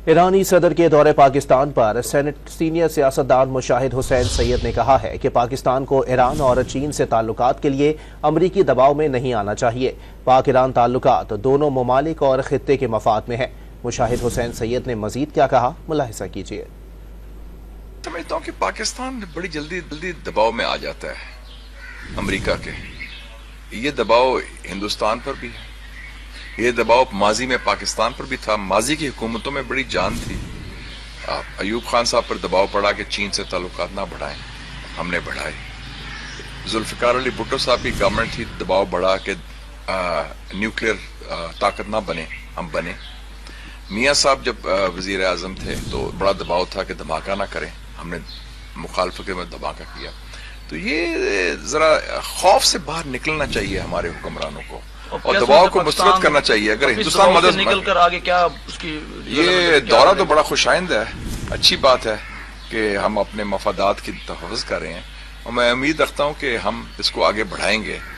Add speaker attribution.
Speaker 1: ایرانی صدر کے دورے پاکستان پر سینئر سیاستدان مشاہد حسین سید نے کہا ہے کہ پاکستان کو ایران اور چین سے تعلقات کے لیے امریکی دباؤ میں نہیں آنا چاہیے۔ پاک ایران تعلقات دونوں ممالک اور خطے کے مفاد میں ہیں۔ مشاہد حسین سید نے مزید کیا کہا، ملاحظہ کیجیے۔
Speaker 2: سمجھتا ہوں کہ پاکستان بڑی جلدی دباؤ میں آ جاتا ہے امریکہ کے۔ یہ دباؤ ہندوستان پر بھی ہے، یہ دباؤ ماضی میں پاکستان پر بھی تھا۔ ماضی کی حکومتوں میں بڑی جان تھی۔ ایوب خان صاحب پر دباؤ پڑا کہ چین سے تعلقات نہ بڑھائیں، ہم نے بڑھائے۔ ذوالفقار علی بھٹو صاحب کی گورنمنٹ تھی، دباؤ بڑھا کہ نیوکلیئر طاقت نہ بنے، ہم بنے۔ میاں صاحب جب وزیر اعظم تھے تو بڑا دباؤ تھا کہ دھماکہ نہ کریں، ہم نے مخالفت میں دھماکہ کیا۔ تو یہ ذرا خوف سے باہر نکلنا چاہیے ہمارے حکمرانوں کو، اور دباؤ کو مسترد کرنا چاہیے۔ اگر ہندوستان مدد
Speaker 3: نکل کر آگے کیا اس کی
Speaker 2: یہ دورہ تو بڑا خوش آئند ہے، اچھی بات ہے کہ ہم اپنے مفادات کی تحفظ کر رہے ہیں، اور میں امید رکھتا ہوں کہ ہم اس کو آگے بڑھائیں گے۔